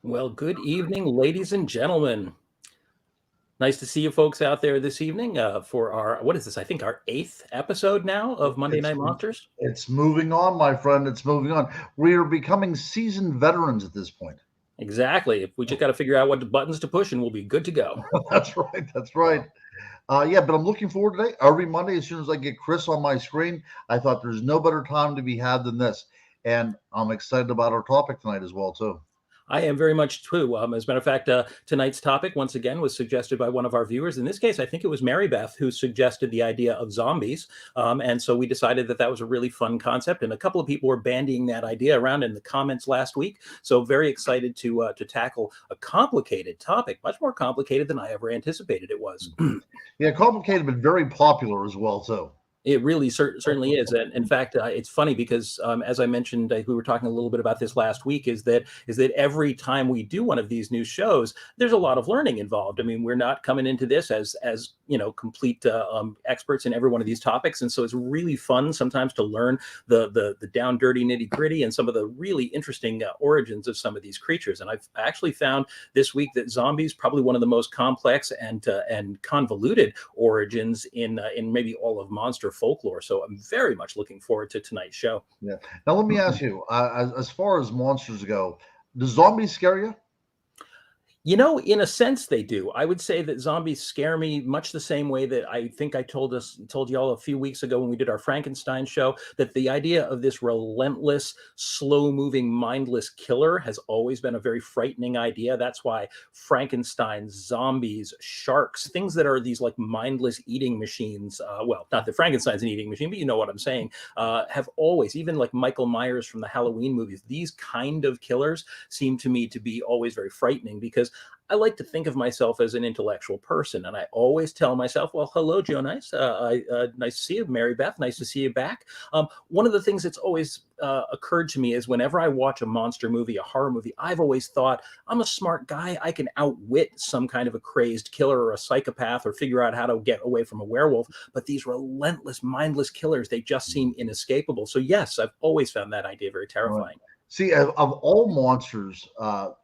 Well, good evening, ladies and gentlemen. Nice to see you folks out there this evening for our, what is this? I think our eighth episode now of Monday It's Night Monsters. it's moving on, my friend. It's moving on. We are becoming seasoned veterans at this point. Exactly. If we just got to figure out what buttons to push and we'll be good to go. That's right. That's right. Yeah, but I'm looking forward today. Every Monday, as soon as I get Chris on my screen, I thought there's no better time to be had than this, and I'm excited about our topic tonight as well too. I am very much too. As a matter of fact, tonight's topic, once again, was suggested by one of our viewers. In this case, I think it was Mary Beth who suggested the idea of zombies. And so we decided that that was a really fun concept. And a couple of people were bandying that idea around in the comments last week. So very excited to tackle a complicated topic, much more complicated than I ever anticipated it was. Yeah, complicated, but very popular as well too. It really certainly is. And in fact, it's funny because, as I mentioned, we were talking a little bit about this last week, is that every time we do one of these new shows, there's a lot of learning involved. I mean, we're not coming into this as complete experts in every one of these topics. And so it's really fun sometimes to learn the down dirty nitty gritty and some of the really interesting origins of some of these creatures. And I've actually found this week that zombies probably one of the most complex and convoluted origins in maybe all of monster folklore. So I'm very much looking forward to tonight's show. Yeah. Now let me ask you, as far as monsters go, do zombies scare you? In a sense, they do. I would say that zombies scare me much the same way that I think I told y'all a few weeks ago when we did our Frankenstein show, that the idea of this relentless, slow-moving, mindless killer has always been a very frightening idea. That's why Frankenstein, zombies, sharks, things that are these like mindless eating machines, well, not that Frankenstein's an eating machine, but you know what I'm saying, have always, even like Michael Myers from the Halloween movies, these kind of killers seem to me to be always very frightening because I like to think of myself as an intellectual person, and I always tell myself, "Well, hello, Joe. Nice to see you, Mary Beth. Nice to see you back." One of the things that's always occurred to me is whenever I watch a monster movie, a horror movie, I've always thought I'm a smart guy. I can outwit some kind of a crazed killer or a psychopath, or figure out how to get away from a werewolf. But these relentless, mindless killers, they just seem inescapable. So yes, I've always found that idea very terrifying. See, of all monsters,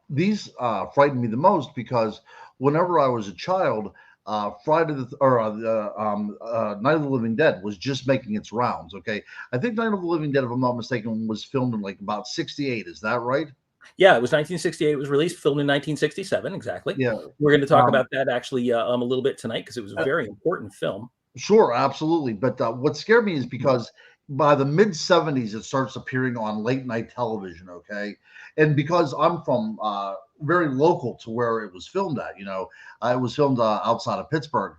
these frightened me the most because whenever I was a child, Night of the Living Dead was just making its rounds. Okay, I think Night of the Living Dead, if I'm not mistaken, was filmed in like about '68. Is that right? Yeah, it was 1968. It was released, filmed in 1967. Exactly. Yeah. We're going to talk about that actually a little bit tonight because it was a very important film. Sure, absolutely. But what scared me is because by the mid '70s, it starts appearing on late night television. Okay, and because I'm from very local to where it was filmed at, it was filmed outside of Pittsburgh.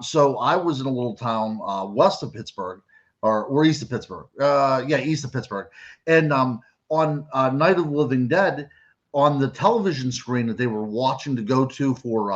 So I was in a little town west of Pittsburgh, or east of Pittsburgh. Yeah, east of Pittsburgh, and on Night of the Living Dead, on the television screen that they were watching to go to for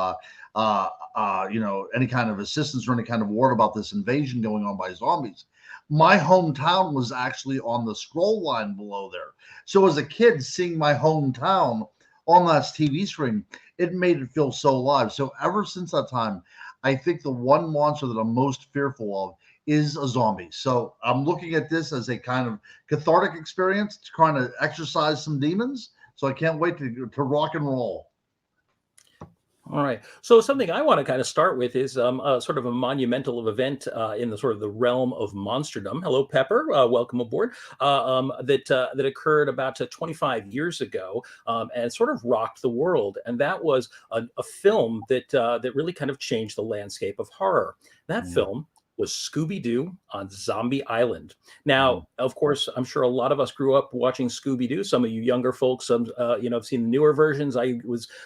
any kind of assistance or any kind of word about this invasion going on by zombies. My hometown was actually on the scroll line below there. So as a kid, seeing my hometown on that TV screen, it made it feel so alive. So ever since that time, I think the one monster that I'm most fearful of is a zombie. So I'm looking at this as a kind of cathartic experience to kind of exercise some demons. So I can't wait to rock and roll. All right. So something I want to kind of start with is sort of a monumental event in the sort of the realm of monsterdom. Hello, Pepper. Welcome aboard. That occurred about 25 years ago and sort of rocked the world. And that was a film that really kind of changed the landscape of horror. That film was Scooby-Doo on Zombie Island. Now, of course, I'm sure a lot of us grew up watching Scooby-Doo. Some of you younger folks, have seen the newer versions. I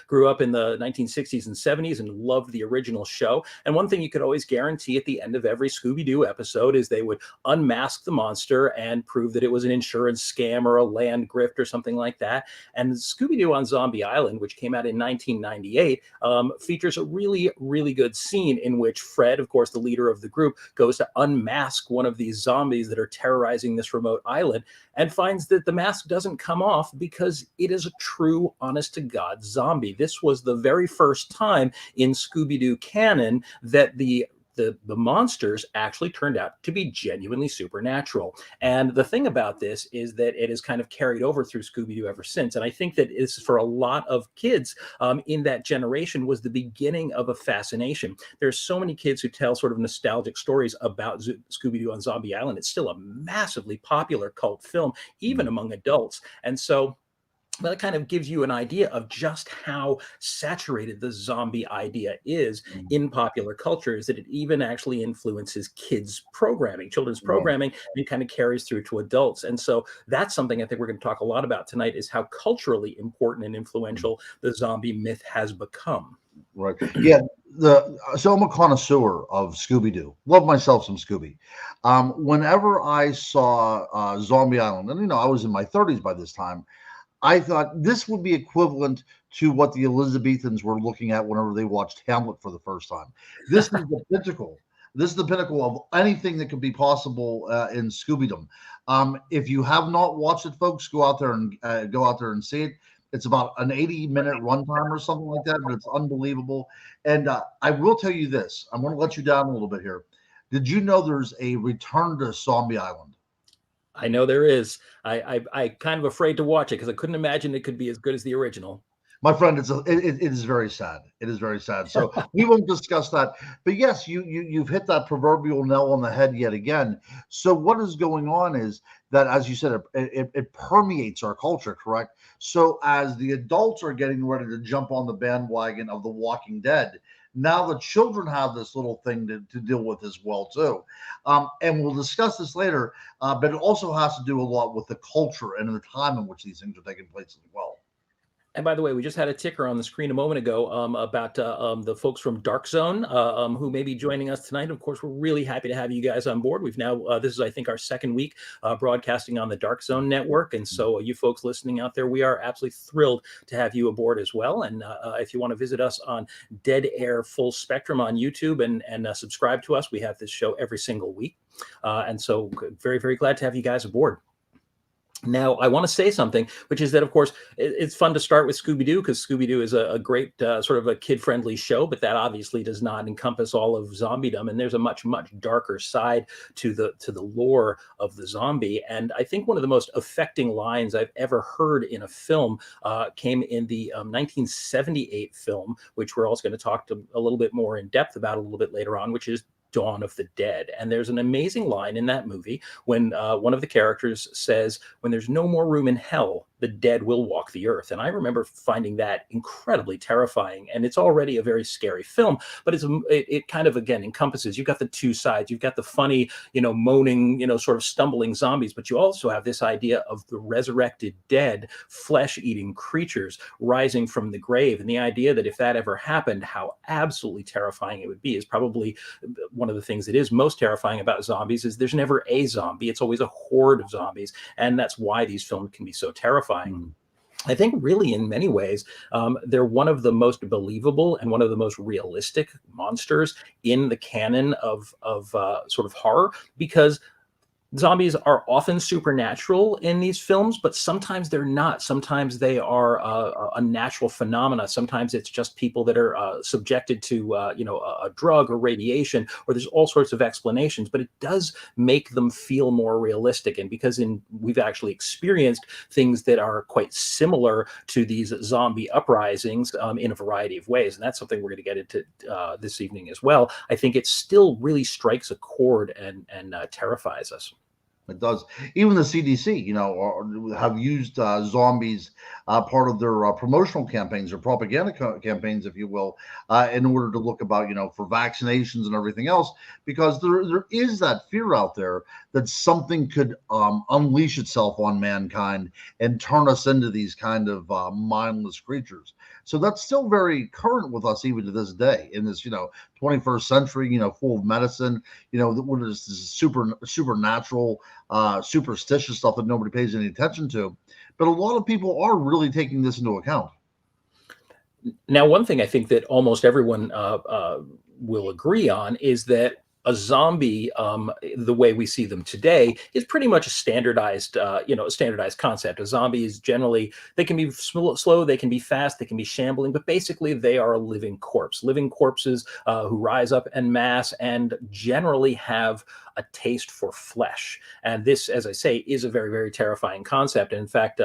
grew up in the 1960s and 70s and loved the original show. And one thing you could always guarantee at the end of every Scooby-Doo episode is they would unmask the monster and prove that it was an insurance scam or a land grift or something like that. And Scooby-Doo on Zombie Island, which came out in 1998, features a really, really good scene in which Fred, of course, the leader of the group, goes to unmask one of these zombies that are terrorizing this remote island and finds that the mask doesn't come off because it is a true, honest-to-God zombie. This was the very first time in Scooby-Doo canon that the the monsters actually turned out to be genuinely supernatural. And the thing about this is that it has kind of carried over through Scooby-Doo ever since. And I think that is for a lot of kids in that generation was the beginning of a fascination. There's so many kids who tell sort of nostalgic stories about Scooby-Doo on Zombie Island. It's still a massively popular cult film, even among adults. And so that kind of gives you an idea of just how saturated the zombie idea is in popular culture, is that it even actually influences kids programming, children's Right. programming, and kind of carries through to adults. And so that's something I think we're going to talk a lot about tonight, is how culturally important and influential the zombie myth has become. Right. Yeah. So I'm a connoisseur of Scooby Doo. Love myself some Scooby. Whenever I saw Zombie Island, and I was in my 30s by this time, I thought this would be equivalent to what the Elizabethans were looking at whenever they watched Hamlet for the first time. This is the pinnacle. This is the pinnacle of anything that could be possible in Scooby-Doo. If you have not watched it, folks, go out there and see it. It's about an 80-minute runtime or something like that, but it's unbelievable. And I will tell you this: I'm going to let you down a little bit here. Did you know there's a Return to Zombie Island? I know there is. I kind of afraid to watch it because I couldn't imagine it could be as good as the original. My friend, it is very sad. It is very sad. So we won't discuss that. But yes, you've hit that proverbial nail on the head yet again. So what is going on is that, as you said, it permeates our culture, correct? So as the adults are getting ready to jump on the bandwagon of The Walking Dead, now the children have this little thing to deal with as well too. And we'll discuss this later. But it also has to do a lot with the culture and the time in which these things are taking place as well. And by the way, we just had a ticker on the screen a moment ago about the folks from Dark Zone who may be joining us tonight. Of course, we're really happy to have you guys on board. We've now, this is, I think, our second week broadcasting on the Dark Zone network. And so you folks listening out there, we are absolutely thrilled to have you aboard as well. And if you want to visit us on Dead Air Full Spectrum on YouTube and subscribe to us, we have this show every single week. And so very, very glad to have you guys aboard. Now, I want to say something, which is that, of course, it's fun to start with Scooby-Doo because Scooby-Doo is a great sort of a kid-friendly show, but that obviously does not encompass all of zombiedom. And there's a much, much darker side to the lore of the zombie. And I think one of the most affecting lines I've ever heard in a film came in the 1978 film, which we're also going to talk a little bit more in depth about a little bit later on, which is Dawn of the Dead. And there's an amazing line in that movie when one of the characters says, "When there's no more room in hell, the dead will walk the earth." And I remember finding that incredibly terrifying. And it's already a very scary film, but it kind of, again, encompasses, you've got the two sides. You've got the funny, moaning, sort of stumbling zombies, but you also have this idea of the resurrected dead, flesh-eating creatures rising from the grave. And the idea that if that ever happened, how absolutely terrifying it would be is probably one of the things that is most terrifying about zombies. Is there's never a zombie. It's always a horde of zombies. And that's why these films can be so terrifying. I think really in many ways, they're one of the most believable and one of the most realistic monsters in the canon of sort of horror, because zombies are often supernatural in these films, but sometimes they're not. Sometimes they are a natural phenomena. Sometimes it's just people that are subjected to, a drug or radiation, or there's all sorts of explanations, but it does make them feel more realistic. And because we've actually experienced things that are quite similar to these zombie uprisings in a variety of ways. And that's something we're going to get into this evening as well. I think it still really strikes a chord and terrifies us. It does. Even the CDC, have used zombies part of their promotional campaigns or propaganda campaigns, if you will, in order to look about, for vaccinations and everything else, because there is that fear out there that something could unleash itself on mankind and turn us into these kind of mindless creatures. So that's still very current with us even to this day in this, 21st century, full of medicine, what is this supernatural, superstitious stuff that nobody pays any attention to. But a lot of people are really taking this into account. Now, one thing I think that almost everyone will agree on is that a zombie, the way we see them today, is pretty much a standardized, a standardized concept. A zombie is generally, they can be slow, they can be fast, they can be shambling, but basically they are a living corpse, living corpses who rise up en masse and generally have a taste for flesh. And this, as I say, is a very, very terrifying concept. And in fact,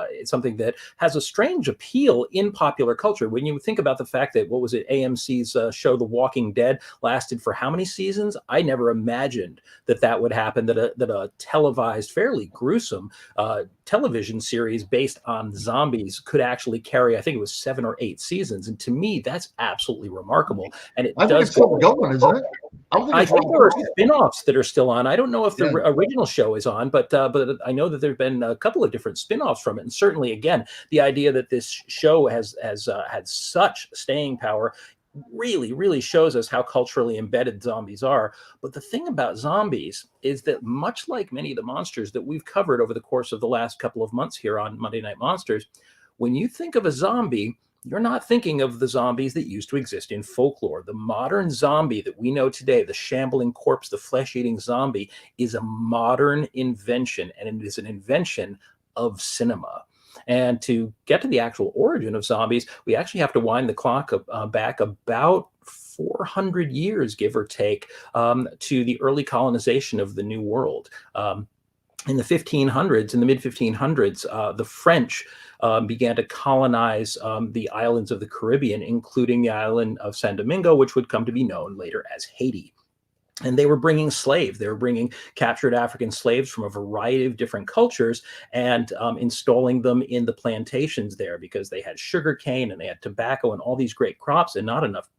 it's something that has a strange appeal in popular culture. When you think about the fact that, what was it, AMC's show, The Walking Dead, lasted for how many seasons? I never imagined that that would happen, that a televised, fairly gruesome television series based on zombies could actually carry, I think it was 7 or 8 seasons. And to me, that's absolutely remarkable. And it I think does it's still go. going, isn't it? I don't think I it's think there are wrong. spin-offs that are still on. I don't know if the Yeah. original show is on, but I know that there've been a couple of different spin-offs from it. And certainly, again, the idea that this show has had such staying power really, really shows us how culturally embedded zombies are. But the thing about zombies is that, much like many of the monsters that we've covered over the course of the last couple of months here on Monday Night Monsters, when you think of a zombie, you're not thinking of the zombies that used to exist in folklore. The modern zombie that we know today, the shambling corpse, the flesh-eating zombie, is a modern invention, and it is an invention of cinema. And to get to the actual origin of zombies, we actually have to wind the clock back about 400 years, give or take, to the early colonization of the New World. In the 1500s, in the mid 1500s, the French began to colonize the islands of the Caribbean, including the island of San Domingo, which would come to be known later as Haiti. And they were bringing slaves. They were bringing captured African slaves from a variety of different cultures and installing them in the plantations there, because they had sugar cane and they had tobacco and all these great crops, and not enough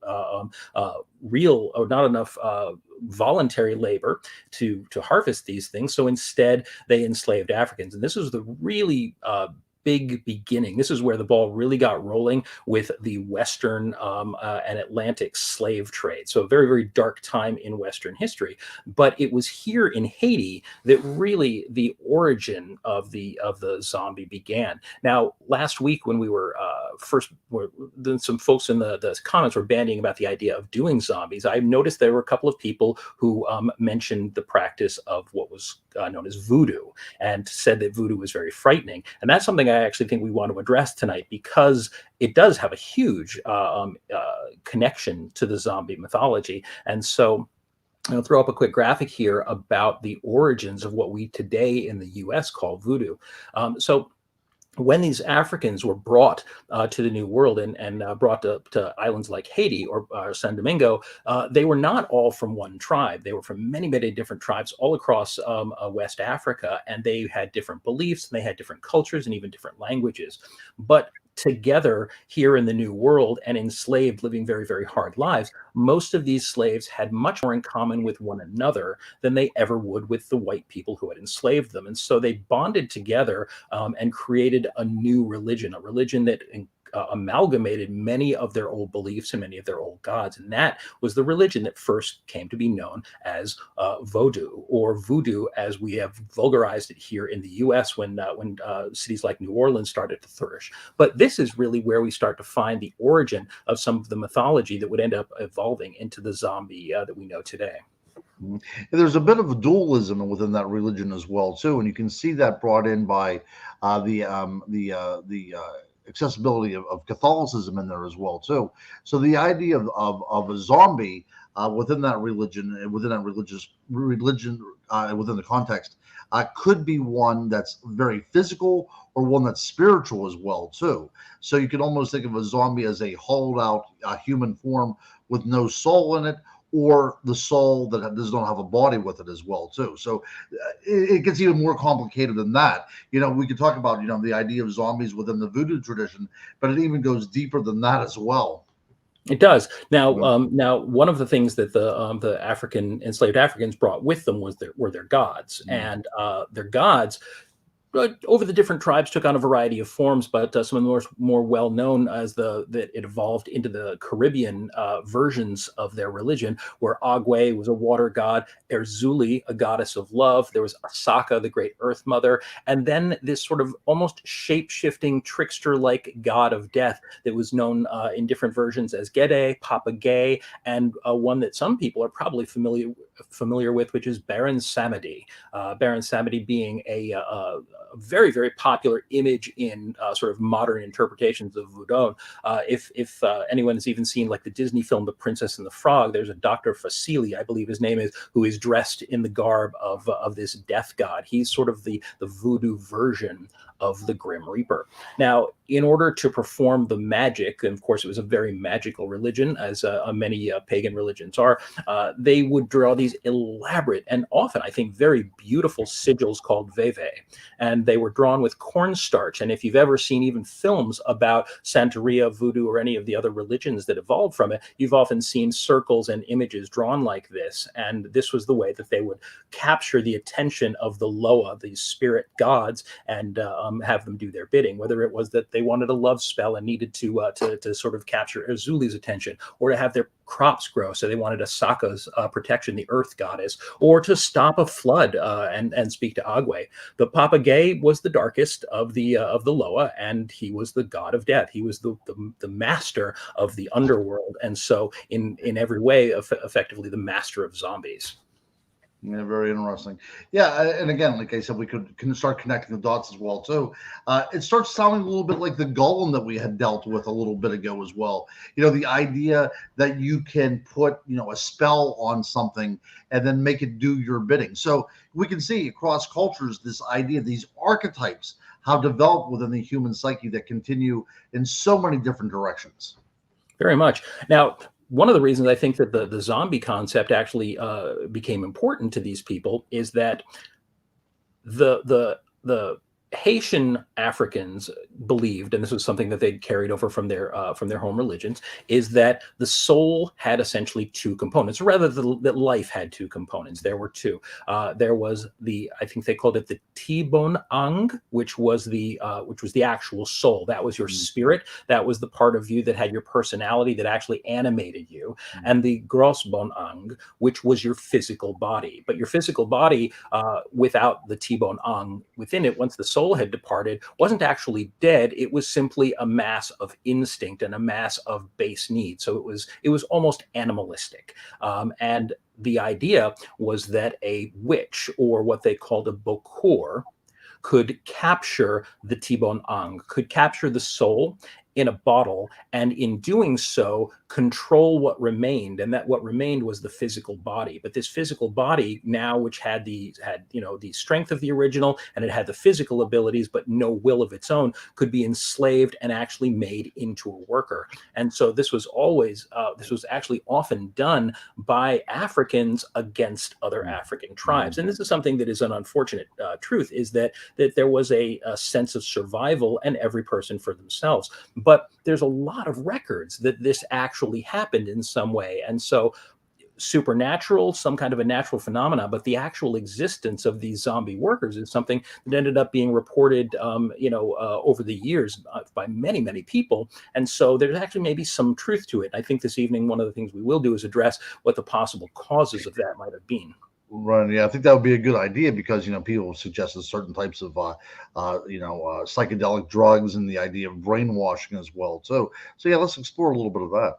real, or not enough voluntary labor to harvest these things. So instead, they enslaved Africans. And this was the really big beginning. This is where the ball really got rolling with the Western and Atlantic slave trade. So a very, very dark time in Western history. But it was here in Haiti that really the origin of the zombie began. Now, last week when we were then some folks in the comments were bandying about the idea of doing zombies, I noticed there were a couple of people who mentioned the practice of what was known as voodoo, and said that voodoo was very frightening. And that's something I actually think we want to address tonight, because it does have a huge connection to the zombie mythology. And so I'll throw up a quick graphic here about the origins of what we today in the US call voodoo. So when these Africans were brought to the New World and brought to islands like Haiti or San Domingo, they were not all from one tribe. They were from many, many different tribes all across West Africa, and they had different beliefs, and they had different cultures and even different languages. But together here in the New World and enslaved, living very, very hard lives, most of these slaves had much more in common with one another than they ever would with the white people who had enslaved them. And so they bonded together and created a new religion, a religion that amalgamated many of their old beliefs and many of their old gods. And that was the religion that first came to be known as Vodou, or voodoo, as we have vulgarized it here in the US when cities like New Orleans started to flourish. But this is really where we start to find the origin of some of the mythology that would end up evolving into the zombie that we know today. And there's a bit of a dualism within that religion as well, too, and you can see that brought in by the accessibility of Catholicism in there as well, too. So the idea of a zombie within that religion, within that religion, within the context, could be one that's very physical or one that's spiritual as well, too. So you can almost think of a zombie as a hollowed out human form with no soul in it, or the soul that does not have a body with it as well, too. So it gets even more complicated than that. We could talk about the idea of zombies within the voodoo tradition, but it even goes deeper than that as well. It does. Now, one of the things that the enslaved Africans brought with them were their gods, and their gods over the different tribes took on a variety of forms, but some of the more well known as that it evolved into the Caribbean versions of their religion, where Agwe was a water god, Erzuli a goddess of love, there was Asaka, the great earth mother, and then this sort of almost shape-shifting trickster-like god of death that was known in different versions as Gede, Papa Gay, and one that some people are probably familiar familiar with, which is Baron Samedi. Baron Samedi being a very, very popular image in sort of modern interpretations of Voodoo. If anyone has even seen like the Disney film The Princess and the Frog, there's a Dr. Facili, I believe his name is, who is dressed in the garb of this death god. He's sort of the voodoo version of the Grim Reaper. Now, in order to perform the magic, and of course it was a very magical religion, as many pagan religions are, they would draw these elaborate and often, I think, very beautiful sigils called veve. And they were drawn with cornstarch. And if you've ever seen even films about Santeria, voodoo, or any of the other religions that evolved from it, you've often seen circles and images drawn like this. And this was the way that they would capture the attention of the Loa, these spirit gods, and have them do their bidding, whether it was that they wanted a love spell and needed to sort of capture Azuli's attention, or to have their crops grow, so they wanted Asaka's protection, the earth goddess, or to stop a flood and speak to Agwe. The Papa Gay was the darkest of the Loa, and he was the god of death. He was the master of the underworld, and so in every way, effectively the master of zombies. Yeah, very interesting. Yeah, and again, like I said, we can start connecting the dots as well too. It starts sounding a little bit like the golem that we had dealt with a little bit ago as well. The idea that you can put a spell on something and then make it do your bidding. So we can see across cultures this idea, these archetypes, how developed within the human psyche that continue in so many different directions. Very much. Now, one of the reasons I think that the zombie concept actually became important to these people is that the Haitian Africans believed, and this was something that they'd carried over from their home religions, is that the soul had essentially two components, or rather that life had two components. There were two. There was I think they called it the Tibon Ang, which was the actual soul. That was your spirit. That was the part of you that had your personality, that actually animated you. And the Gros Bon Ang, which was your physical body. But your physical body, without the Tibon Ang within it, once the soul had departed, wasn't actually dead. It was simply a mass of instinct and a mass of base needs. So it was almost animalistic. And the idea was that a witch, or what they called a Bokor, could capture the Tibon Ang, could capture the soul in a bottle, and in doing so, control what remained. And that what remained was the physical body. But this physical body now, which had the strength of the original, and it had the physical abilities, but no will of its own, could be enslaved and actually made into a worker. And so this was actually often done by Africans against other African tribes. And this is something that is an unfortunate truth, is that there was a sense of survival, and every person for themselves. But there's a lot of records that this actually happened in some way. And so supernatural, some kind of a natural phenomena, but the actual existence of these zombie workers is something that ended up being reported, over the years by many, many people. And so there's actually maybe some truth to it. I think this evening, one of the things we will do is address what the possible causes of that might have been. Right. Yeah, I think that would be a good idea, because people suggested certain types of psychedelic drugs, and the idea of brainwashing as well too. So yeah, let's explore a little bit of that.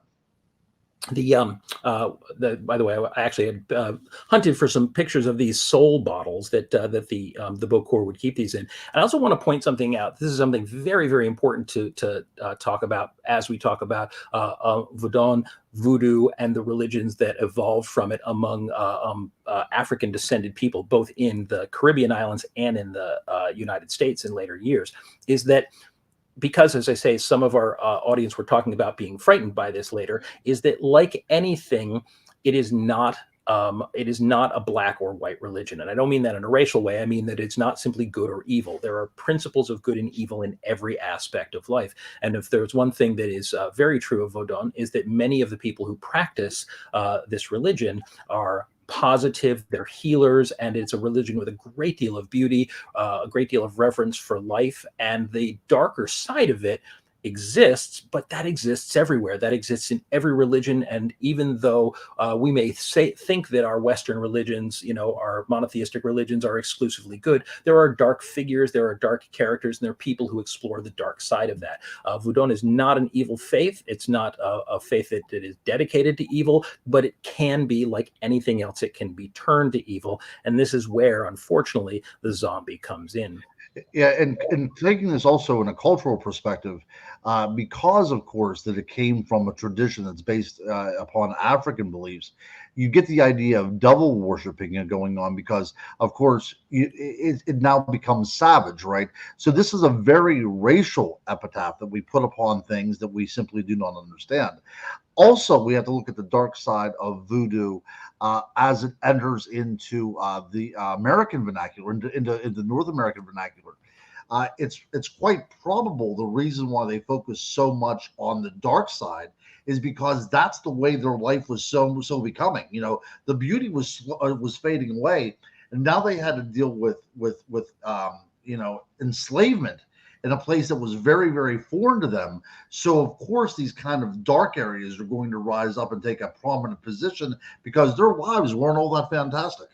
By the way, I actually had hunted for some pictures of these soul bottles that the Bokor would keep these in. And I also want to point something out. This is something very, very important to talk about as we talk about voodoo, and the religions that evolved from it among African descended people, both in the Caribbean islands and in the United States in later years, is that, because, as I say, some of our audience were talking about being frightened by this later, is that, like anything, it is not a black or white religion. And I don't mean that in a racial way. I mean that it's not simply good or evil. There are principles of good and evil in every aspect of life. And if there's one thing that is very true of Vodun, is that many of the people who practice this religion are positive, they're healers, and it's a religion with a great deal of beauty, a great deal of reverence for life. And the darker side of it exists, but that exists everywhere. That exists in every religion. And even though we may think that our Western religions, our monotheistic religions are exclusively good, there are dark figures, there are dark characters, and there are people who explore the dark side of that. Vodun is not an evil faith. It's not a faith that is dedicated to evil, but it can be like anything else. It can be turned to evil. And this is where, unfortunately, the zombie comes in. Yeah, and taking this also in a cultural perspective, because of course that it came from a tradition that's based upon African beliefs, you get the idea of devil worshiping going on because, of course, it now becomes savage, right? So this is a very racial epitaph that we put upon things that we simply do not understand. Also, we have to look at the dark side of voodoo as it enters into the American vernacular, into North American vernacular. It's quite probable the reason why they focus so much on the dark side is because that's the way their life was so becoming. The beauty was fading away, and now they had to deal with enslavement in a place that was very, very foreign to them. So, of course, these kind of dark areas are going to rise up and take a prominent position because their lives weren't all that fantastic.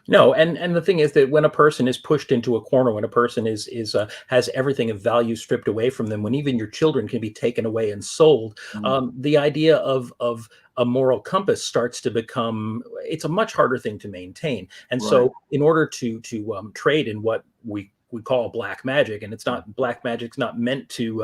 No, and the thing is that when a person is pushed into a corner, when a person is has everything of value stripped away from them, when even your children can be taken away and sold, the idea of a moral compass starts to become, it's a much harder thing to maintain. And Right. so, in order to trade in what we call black magic, and it's not, black magic's not meant to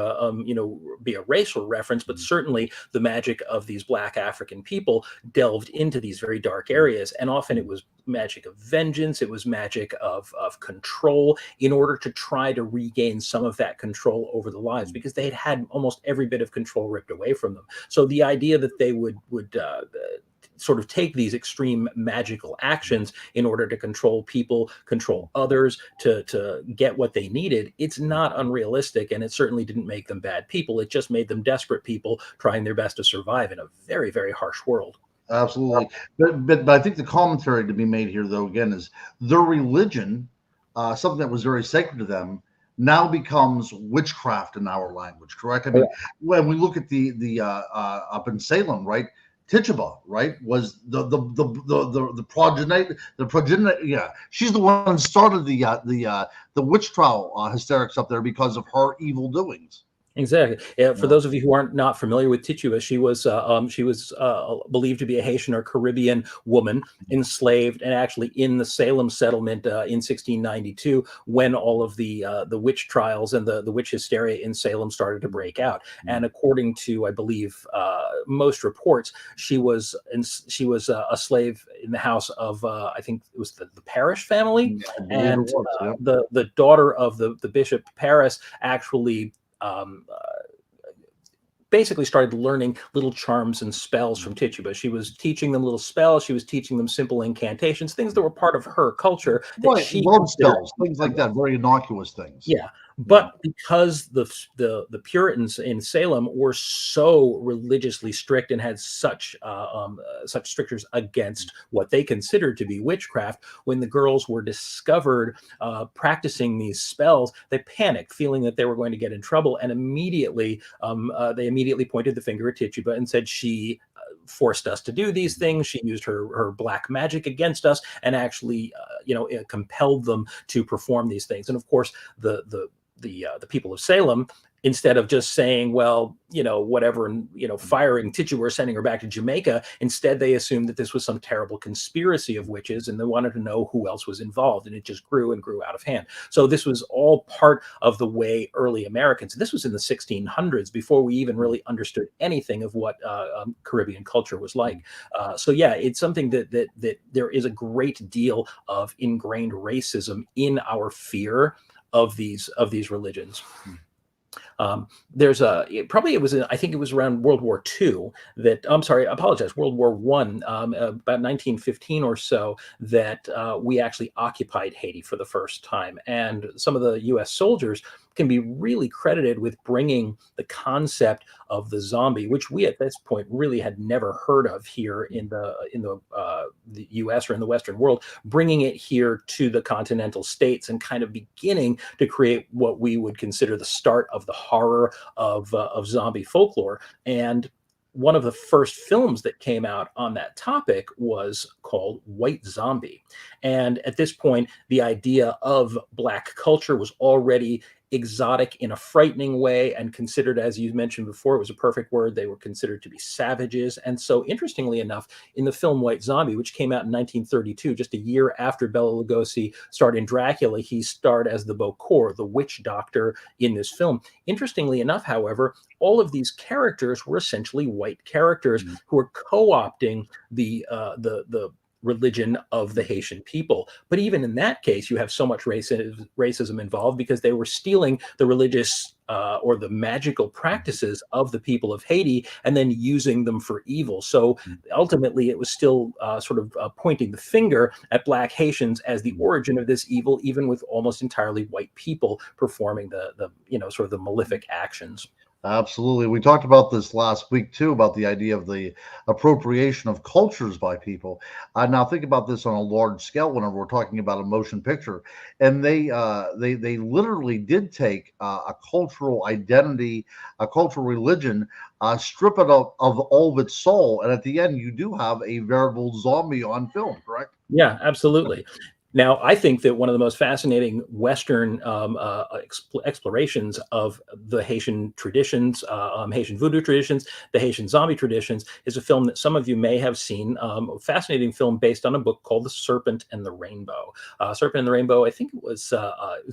be a racial reference, but certainly the magic of these black African people delved into these very dark areas, and often it was magic of vengeance, it was magic of control, in order to try to regain some of that control over the lives, because they had almost every bit of control ripped away from them. So the idea that they would sort of take these extreme magical actions in order to control people, control others, to get what they needed, it's not unrealistic, and it certainly didn't make them bad people. It just made them desperate people trying their best to survive in a very, very harsh world. Absolutely. But I think the commentary to be made here, though, again, is their religion, something that was very sacred to them, now becomes witchcraft in our language, correct? I mean, when we look at the up in Salem, right? Tituba, right, was the progeny. Yeah, she's the one who started the witch trial hysterics up there because of her evil doings. Exactly. Yeah, for Yeah. those of you who aren't not familiar with Tituba, she was believed to be a Haitian or Caribbean woman enslaved, and actually in the Salem settlement in 1692, when all of the witch trials and the witch hysteria in Salem started to break out. And according to, I believe, most reports, she was a slave in the house of I think it was the Parrish family, I believe it and was, yeah. the daughter of the Bishop Paris actually basically started learning little charms and spells from Tituba. She was teaching them little spells. She was teaching them simple incantations, things that were part of her culture that Right, she love considered. spells, things like that, very innocuous things. Yeah, Yeah. but because the Puritans in Salem were so religiously strict and had such strictures against what they considered to be witchcraft, when the girls were discovered practicing these spells, they panicked, feeling that they were going to get in trouble, and immediately they immediately pointed the finger at Tituba and said she forced us to do these things. She used her black magic against us, and actually, it compelled them to perform these things. And of course, the people of Salem, instead of just saying, well, whatever, and firing Tituba or sending her back to Jamaica, instead they assumed that this was some terrible conspiracy of witches, and they wanted to know who else was involved, and it just grew and grew out of hand. So this was all part of the way early Americans, this was in the 1600s, before we even really understood anything of what Caribbean culture was like. So yeah, it's something that there is a great deal of ingrained racism in our fear of these religions. There's I think it was around World War II that, I'm sorry, I apologize, World War One, about 1915 or so, that we actually occupied Haiti for the first time. And some of the US soldiers can be really credited with bringing the concept of the zombie, which we at this point really had never heard of here in the U.S. or in the Western world, bringing it here to the continental states and kind of beginning to create what we would consider the start of the horror of zombie folklore. And one of the first films that came out on that topic was called White Zombie. And at this point, the idea of Black culture was already exotic in a frightening way and considered, as you mentioned before, it was a perfect word, they were considered to be savages. And so, interestingly enough, in the film White Zombie, which came out in 1932, just a year after Bela Lugosi starred in Dracula, he starred as the Bokor, the witch doctor in this film. Interestingly enough, however, all of these characters were essentially white characters who were co-opting the religion of the Haitian people. But even in that case, you have so much racism involved because they were stealing the religious or the magical practices of the people of Haiti and then using them for evil. So ultimately, it was still pointing the finger at Black Haitians as the origin of this evil, even with almost entirely white people performing the malefic actions. Absolutely. We talked about this last week too, about the idea of the appropriation of cultures by people. Now think about this on a large scale whenever we're talking about a motion picture. And they literally did take a cultural identity, a cultural religion, strip it of all of its soul. And at the end, you do have a veritable zombie on film, correct? Yeah, absolutely. Now, I think that one of the most fascinating Western explorations of the Haitian traditions, Haitian voodoo traditions, the Haitian zombie traditions, is a film that some of you may have seen. A fascinating film based on a book called The Serpent and the Rainbow. Serpent and the Rainbow, I think it was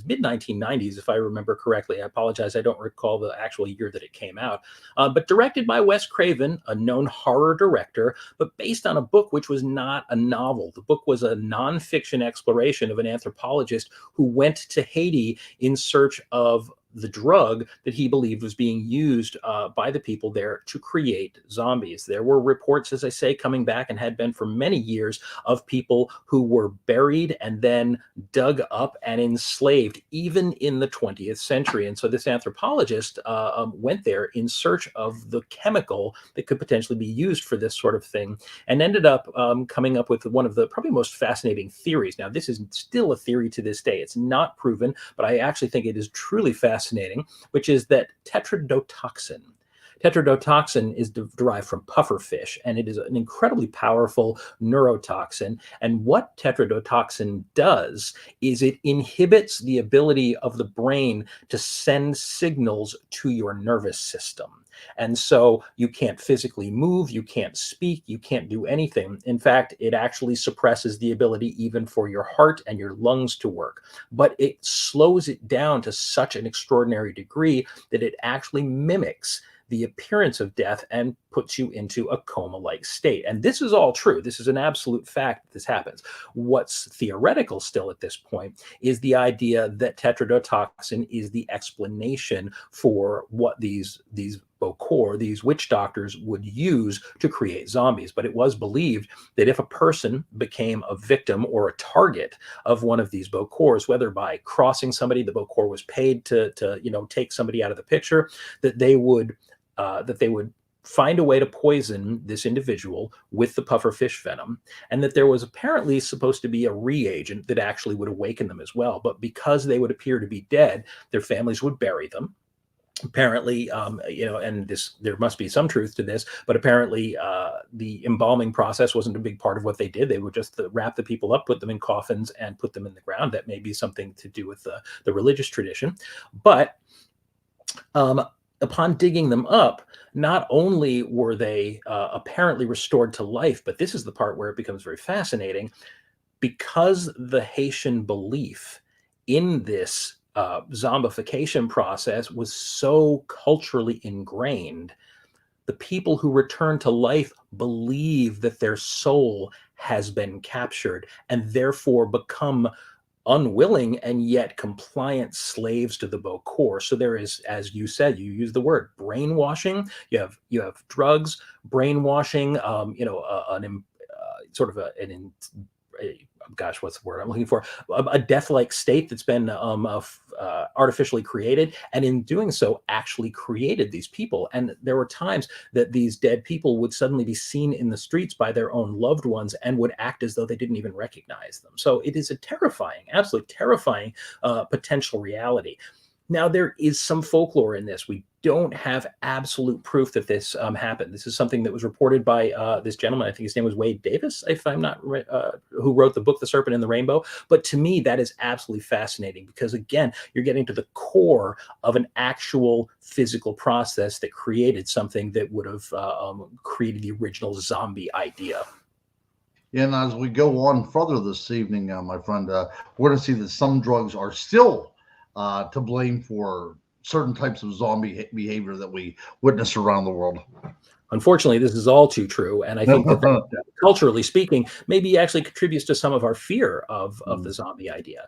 mid 1990s, if I remember correctly. I apologize, I don't recall the actual year that it came out. But directed by Wes Craven, a known horror director, but based on a book which was not a novel. The book was a nonfiction exploration of an anthropologist who went to Haiti in search of the drug that he believed was being used by the people there to create zombies. There were reports, as I say, coming back and had been for many years of people who were buried and then dug up and enslaved, even in the 20th century. And so this anthropologist went there in search of the chemical that could potentially be used for this sort of thing and ended up coming up with one of the probably most fascinating theories. Now, this is still a theory to this day. It's not proven, but I actually think it is truly fascinating, which is that tetrodotoxin. Tetrodotoxin is derived from pufferfish, and it is an incredibly powerful neurotoxin. And what tetrodotoxin does is it inhibits the ability of the brain to send signals to your nervous system. And so you can't physically move, you can't speak, you can't do anything. In fact, it actually suppresses the ability even for your heart and your lungs to work. But it slows it down to such an extraordinary degree that it actually mimics the appearance of death and puts you into a coma-like state. And this is all true. This is an absolute fact that this happens. What's theoretical still at this point is the idea that tetrodotoxin is the explanation for what these Bokor, these witch doctors, would use to create zombies. But it was believed that if a person became a victim or a target of one of these Bokors, whether by crossing somebody, the Bokor was paid to take somebody out of the picture, that they would find a way to poison this individual with the pufferfish venom, and that there was apparently supposed to be a reagent that actually would awaken them as well. But because they would appear to be dead, their families would bury them. Apparently, and there must be some truth to this, but apparently the embalming process wasn't a big part of what they did. They would just wrap the people up, put them in coffins, and put them in the ground. That may be something to do with the religious tradition. But upon digging them up, not only were they apparently restored to life, but this is the part where it becomes very fascinating, because the Haitian belief in this zombification process was so culturally ingrained, the people who return to life believe that their soul has been captured and therefore become unwilling and yet compliant slaves to the Bokor. So there is, as you said, you use the word brainwashing. You have drugs, brainwashing. Gosh, what's the word I'm looking for? A death-like state that's been artificially created, and in doing so actually created these people. And there were times that these dead people would suddenly be seen in the streets by their own loved ones and would act as though they didn't even recognize them. So it is a terrifying, absolutely terrifying potential reality. Now, there is some folklore in this. We don't have absolute proof that this happened. This is something that was reported by this gentleman. I think his name was Wade Davis, if I'm not who wrote the book The Serpent and the Rainbow. But to me, that is absolutely fascinating because, again, you're getting to the core of an actual physical process that created something that would have created the original zombie idea. And as we go on further this evening, my friend, we're going to see that some drugs are still to blame for certain types of zombie behavior that we witness around the world. Unfortunately, this is all too true, and I think that, culturally speaking, maybe actually contributes to some of our fear of the zombie idea.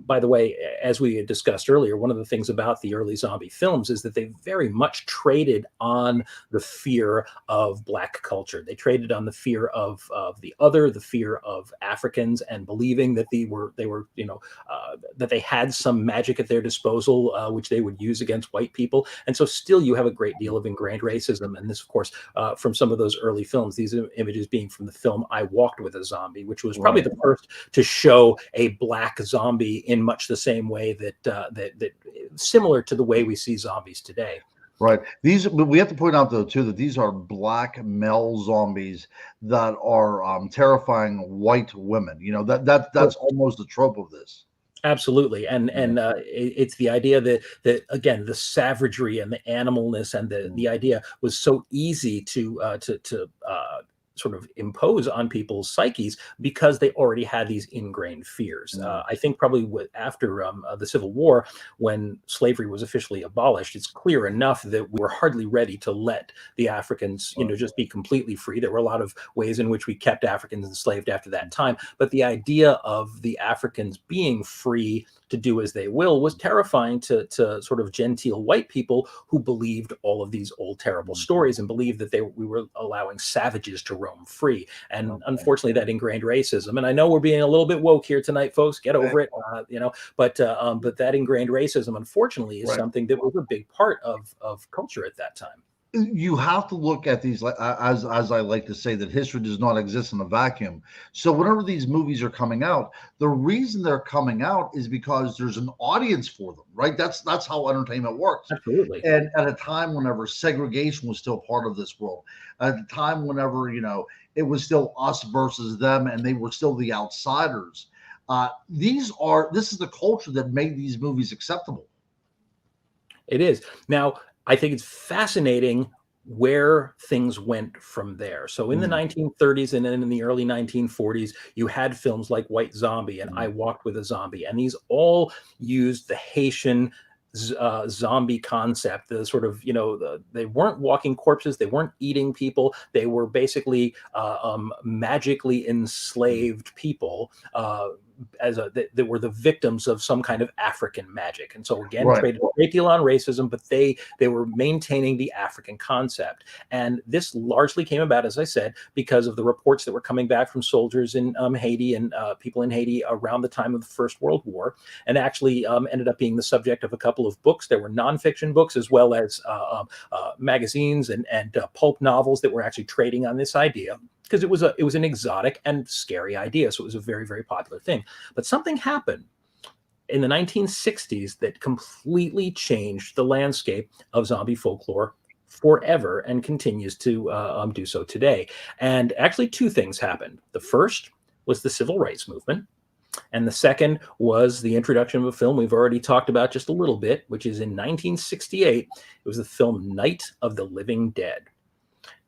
By the way, as we had discussed earlier, one of the things about the early zombie films is that they very much traded on the fear of Black culture. They traded on the fear of the other, the fear of Africans, and believing that they were that they had some magic at their disposal, which they would use against white people. And so, still, you have a great deal of ingrained racism, and this, of course, from some of those early films, these images being from the film I Walked with a Zombie, which was probably the first to show a Black zombie in much the same way that similar to the way we see zombies today. Right. But we have to point out, though, too, that these are Black male zombies that are terrifying white women. That's almost the trope of this. Absolutely, and it's the idea that again, the savagery and the animalness and the idea was so easy to sort of impose on people's psyches because they already had these ingrained fears. I think probably after the Civil War, when slavery was officially abolished, it's clear enough that we were hardly ready to let the Africans, just be completely free. There were a lot of ways in which we kept Africans enslaved after that time, but the idea of the Africans being free to do as they will was terrifying to sort of genteel white people who believed all of these old terrible stories and believed that we were allowing savages to roam free. And unfortunately, that ingrained racism. And I know we're being a little bit woke here tonight, folks. Get over it, But that ingrained racism, unfortunately, is something that was a big part of culture at that time. You have to look at these, as I like to say, that history does not exist in a vacuum. So whenever these movies are coming out, the reason they're coming out is because there's an audience for them, right? That's how entertainment works. Absolutely. And at a time whenever segregation was still part of this world, at a time whenever it was still us versus them, and they were still the outsiders. This is the culture that made these movies acceptable. It is. Now, I think it's fascinating where things went from there. So in the 1930s and then in the early 1940s, you had films like White Zombie and I Walked with a Zombie, and these all used the Haitian zombie concept. The sort of, they weren't walking corpses, they weren't eating people, they were basically magically enslaved people. That were the victims of some kind of African magic. And so again, traded a great deal on racism, but they were maintaining the African concept. And this largely came about, as I said, because of the reports that were coming back from soldiers in Haiti and people in Haiti around the time of the First World War, and actually ended up being the subject of a couple of books. There were nonfiction books as well as magazines and pulp novels that were actually trading on this idea, because it was an exotic and scary idea. So it was a very, very popular thing. But something happened in the 1960s that completely changed the landscape of zombie folklore forever and continues to do so today. And actually, two things happened. The first was the civil rights movement. And the second was the introduction of a film we've already talked about just a little bit, which is in 1968. It was the film Night of the Living Dead.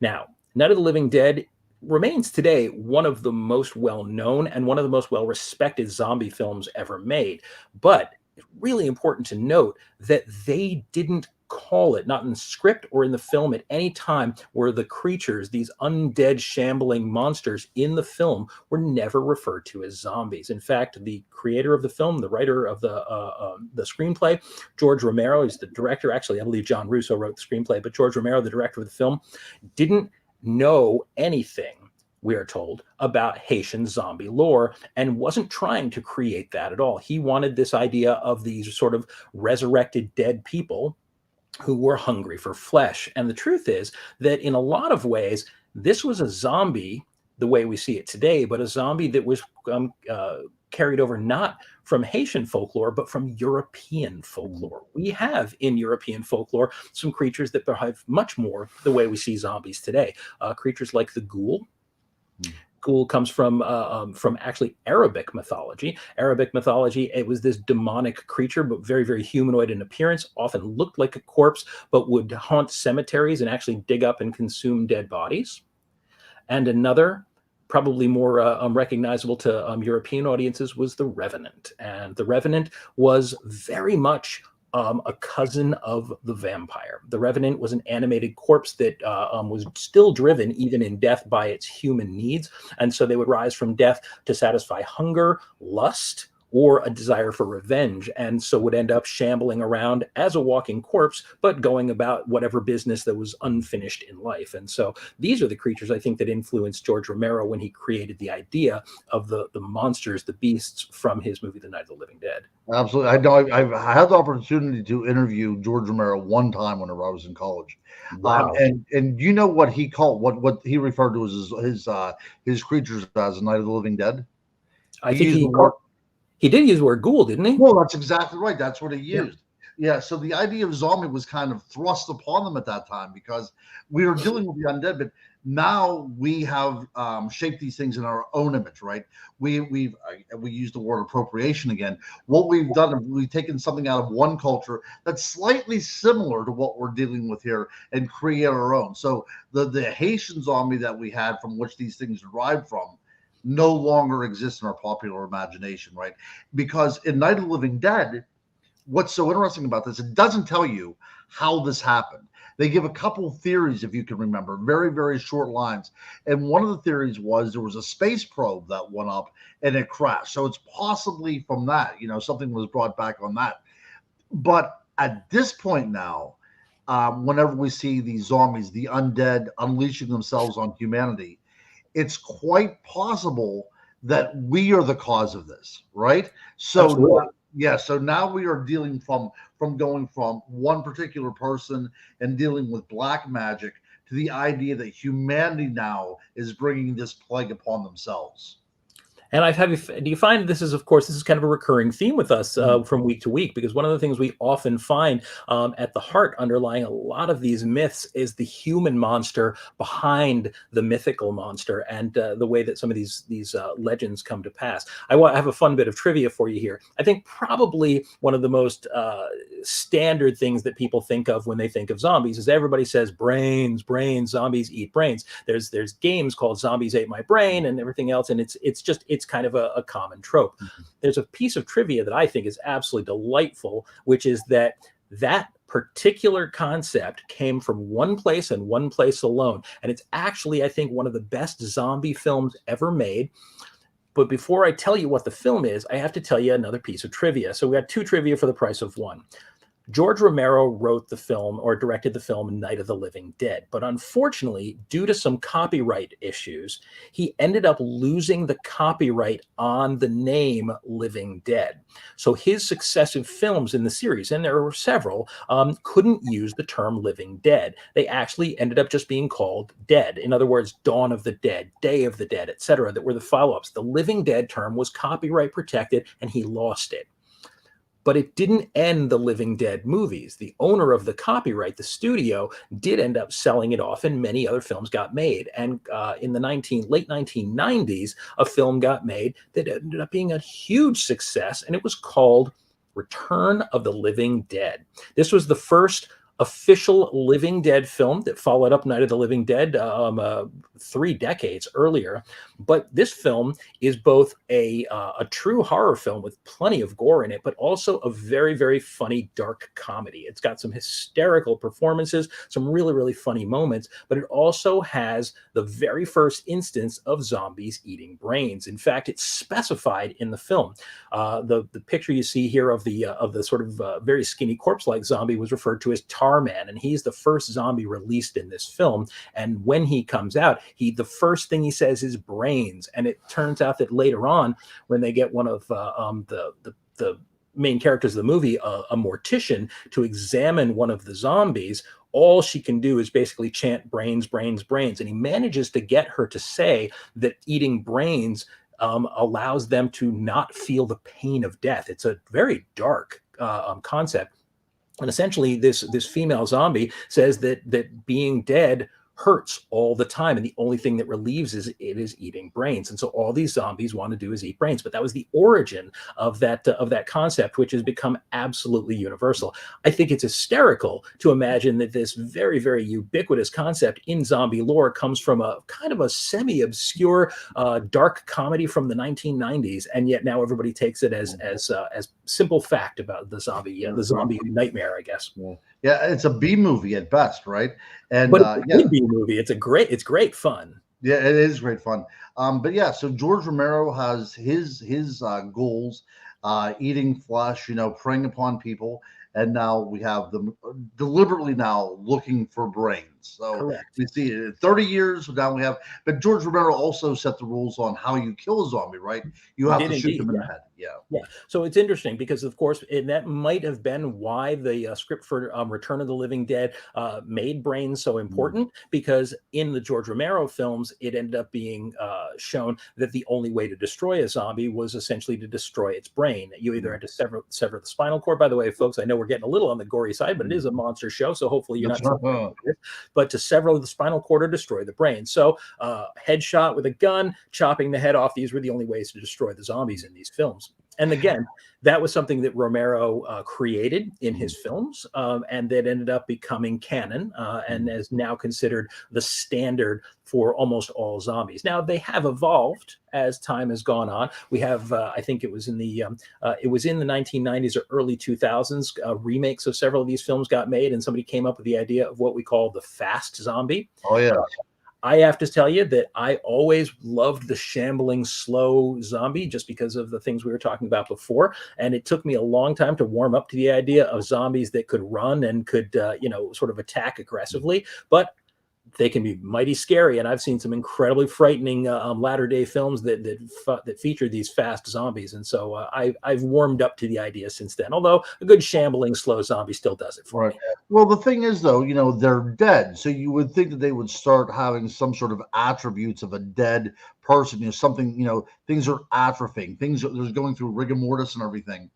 Now, Night of the Living Dead remains today one of the most well-known and one of the most well-respected zombie films ever made. But it's really important to note that they didn't call it, not in the script or in the film at any time, where the creatures, these undead shambling monsters in the film, were never referred to as zombies. In fact, the creator of the film, the writer of the screenplay, George Romero, is the director. Actually, I believe John Russo wrote the screenplay, but George Romero, the director of the film, didn't know anything we are told, about Haitian zombie lore and wasn't trying to create that at all. He wanted this idea of these sort of resurrected dead people who were hungry for flesh. And the truth is that in a lot of ways, this was a zombie the way we see it today, but a zombie that was carried over not from Haitian folklore, but from European folklore. We have in European folklore some creatures that behave much more the way we see zombies today. Creatures like the ghoul. Ghoul comes from actually Arabic mythology. Arabic mythology, it was this demonic creature, but very, very humanoid in appearance, often looked like a corpse, but would haunt cemeteries and actually dig up and consume dead bodies. And another, probably more recognizable to European audiences, was the Revenant. And the Revenant was very much a cousin of the vampire. The Revenant was an animated corpse that was still driven, even in death, by its human needs. And so they would rise from death to satisfy hunger, lust, or a desire for revenge, and so would end up shambling around as a walking corpse, but going about whatever business that was unfinished in life. And so these are the creatures, I think, that influenced George Romero when he created the idea of the monsters, the beasts, from his movie The Night of the Living Dead. Absolutely. I know I've had the opportunity to interview George Romero one time whenever I was in college. Wow. And you know what he called, what he referred to as his creatures as Night of the Living Dead? I think he did use the word ghoul, didn't he? Well, that's exactly right. That's what he used. Yeah. So the idea of zombie was kind of thrust upon them at that time because we were dealing with the undead, but now we have shaped these things in our own image, right? We use the word appropriation again. What we've done, we've taken something out of one culture that's slightly similar to what we're dealing with here and create our own. So the Haitian zombie that we had, from which these things derived from, no longer exists in our popular imagination, right? Because in Night of the Living Dead, what's so interesting about this, it doesn't tell you how this happened. They give a couple theories, if you can remember, very, very short lines. And one of the theories was there was a space probe that went up and it crashed. So it's possibly from that, something was brought back on that. But at this point now, whenever we see these zombies, the undead unleashing themselves on humanity, it's quite possible that we are the cause of this, right? So Absolutely. so now we are dealing from going from one particular person and dealing with black magic to the idea that humanity now is bringing this plague upon themselves. And do you find this is kind of a recurring theme with us from week to week? Because one of the things we often find at the heart underlying a lot of these myths is the human monster behind the mythical monster, and the way that some of these legends come to pass. I have a fun bit of trivia for you here. I think probably one of the most standard things that people think of when they think of zombies is everybody says brains, zombies eat brains. There's games called Zombies Ate My Brain and everything else, and it's kind of a common trope. There's a piece of trivia that I think is absolutely delightful, which is that particular concept came from one place and one place alone. And it's actually, I think, one of the best zombie films ever made. But before I tell you what the film is, I have to tell you another piece of trivia. So we got two trivia for the price of one. George Romero wrote the film, or directed the film, Night of the Living Dead. But unfortunately, due to some copyright issues, he ended up losing the copyright on the name Living Dead. So his successive films in the series, and there were several, couldn't use the term Living Dead. They actually ended up just being called Dead. In other words, Dawn of the Dead, Day of the Dead, etc., that were the follow-ups. The Living Dead term was copyright protected, and he lost it. But it didn't end the Living Dead movies. The owner of the copyright, the studio, did end up selling it off, and many other films got made. And in the late 1990s, a film got made that ended up being a huge success, and it was called Return of the Living Dead. This was the first official Living Dead film that followed up Night of the Living Dead 3 decades earlier. But this film is both a true horror film with plenty of gore in it, but also a very, very funny, dark comedy. It's got some hysterical performances, some really, really funny moments, but it also has the very first instance of zombies eating brains. In fact, it's specified in the film. The picture you see here of the sort of very skinny corpse-like zombie was referred to as Tarman, and he's the first zombie released in this film. And when he comes out, the first thing he says is brains. And it turns out that later on, when they get one of the main characters of the movie, a mortician, to examine one of the zombies, all she can do is basically chant brains, brains, brains. And he manages to get her to say that eating brains allows them to not feel the pain of death. It's a very dark concept. And essentially, this female zombie says that being dead hurts all the time, and the only thing that relieves it is eating brains. And so all these zombies want to do is eat brains. But that was the origin of that concept, which has become absolutely universal. I think it's hysterical to imagine that this very, very ubiquitous concept in zombie lore comes from a kind of a semi-obscure dark comedy from the 1990s, and yet now everybody takes it as simple fact about the zombie nightmare, I guess. Yeah, it's a B movie at best, right? And but it's a good B movie. It's great fun. Yeah, it is great fun. But yeah, so George Romero has his goals, eating flesh, preying upon people, and now we have them deliberately now looking for brains. So Correct. we see it in 30 years. Now we have, but George Romero also set the rules on how you kill a zombie, right? You have to shoot them in the head. Yeah. So it's interesting because, of course, that might have been why the script for Return of the Living Dead made brains so important, because in the George Romero films, it ended up being shown that the only way to destroy a zombie was essentially to destroy its brain. You either had to sever the spinal cord. By the way, folks, I know we're getting a little on the gory side, but it is a monster show, so hopefully you're not. But to sever the spinal cord or destroy the brain. So headshot with a gun, chopping the head off, these were the only ways to destroy the zombies in these films. And again, that was something that Romero created in his films, and that ended up becoming canon and is now considered the standard for almost all zombies. Now, they have evolved as time has gone on. We have, I think it was in the 1990s or early 2000s, remakes of several of these films got made, and somebody came up with the idea of what we call the fast zombie. Oh, yeah. I have to tell you that I always loved the shambling, slow zombie just because of the things we were talking about before. And it took me a long time to warm up to the idea of zombies that could run and could, sort of attack aggressively. But they can be mighty scary, and I've seen some incredibly frightening latter-day films that feature these fast zombies, and so I've warmed up to the idea since then. Although a good shambling, slow zombie still does it for me. Well, the thing is, though, they're dead, so you would think that they would start having some sort of attributes of a dead person. Something, things are atrophying, they're going through rigor mortis and everything.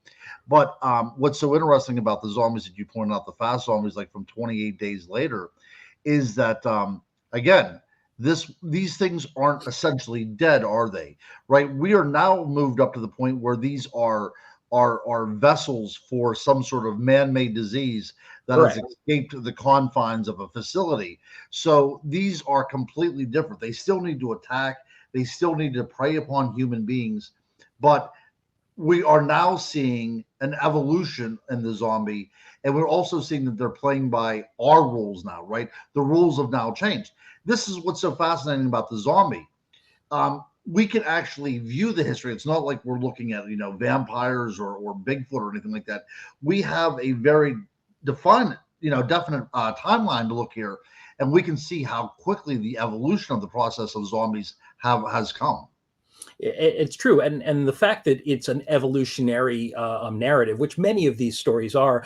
But what's so interesting about the zombies that you pointed out, the fast zombies, like from 28 Days Later, is that again, these things aren't essentially dead, are they? Right? We are now moved up to the point where these are vessels for some sort of man-made disease that has escaped the confines of a facility. So these are completely different. They still need to attack. They still need to prey upon human beings, but we are now seeing an evolution in the zombie, and we're also seeing that they're playing by our rules now, right? The rules have now changed. This is what's so fascinating about the zombie. We can actually view the history. It's not like we're looking at, vampires or Bigfoot or anything like that. We have a very defined, definite timeline to look here, and we can see how quickly the evolution of the process of zombies has come. It's true, and the fact that it's an evolutionary narrative, which many of these stories are,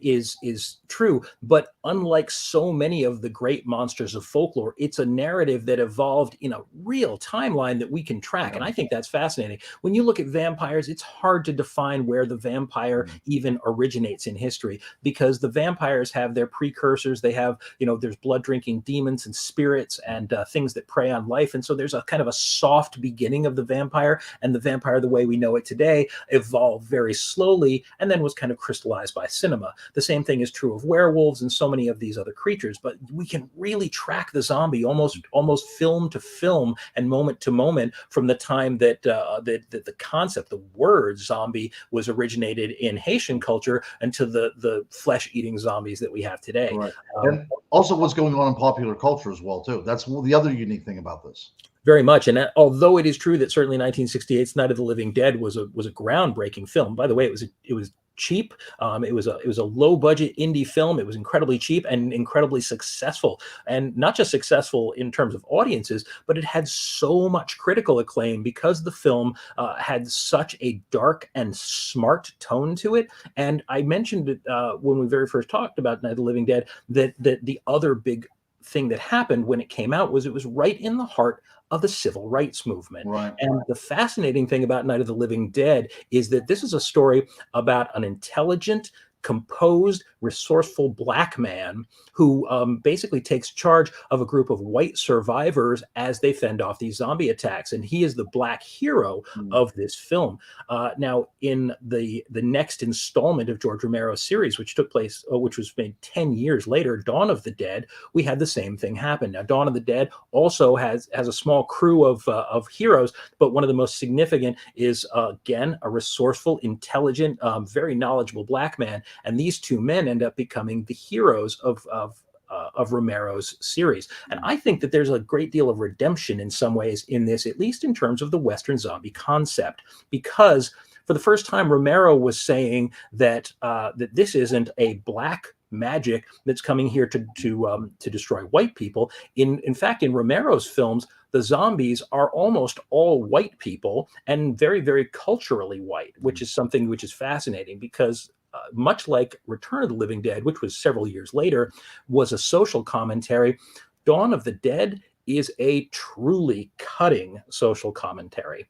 is true. But unlike so many of the great monsters of folklore, it's a narrative that evolved in a real timeline that we can track, and I think that's fascinating. When you look at vampires, it's hard to define where the vampire even originates in history, because the vampires have their precursors. They have, there's blood drinking demons and spirits and things that prey on life, and so there's a kind of a soft beginning of the vampire, and the vampire the way we know it today evolved very slowly and then was kind of crystallized by cinema. The same thing is true of werewolves and so many of these other creatures, but we can really track the zombie almost film to film and moment to moment from the time that the concept, the word zombie, was originated in Haitian culture until the flesh-eating zombies that we have today. Right. And also what's going on in popular culture as well too. That's the other unique thing about this. Very much. And although it is true that certainly 1968's Night of the Living Dead was a groundbreaking film. By the way, it was cheap. It was a low budget indie film. It was incredibly cheap and incredibly successful, and not just successful in terms of audiences, but it had so much critical acclaim because the film had such a dark and smart tone to it. And I mentioned it when we very first talked about Night of the Living Dead, that the other big thing that happened when it came out was it was right in the heart of the civil rights movement. Right. And the fascinating thing about Night of the Living Dead is that this is a story about an intelligent, composed, resourceful black man who basically takes charge of a group of white survivors as they fend off these zombie attacks. And he is the black hero Mm. of this film. Now, in the next installment of George Romero's series, which took place, which was made 10 years later, Dawn of the Dead, we had the same thing happen. Now, Dawn of the Dead also has a small crew of heroes, but one of the most significant is, again, a resourceful, intelligent, very knowledgeable black man. And these two men end up becoming the heroes of Romero's series. And I think that there's a great deal of redemption in some ways in this, at least in terms of the Western zombie concept, because for the first time, Romero was saying that that this isn't a black magic that's coming here to destroy white people. In fact, in Romero's films, the zombies are almost all white people and very, very culturally white, which is something which is fascinating because much like Return of the Living Dead, which was several years later, was a social commentary, Dawn of the Dead is a truly cutting social commentary.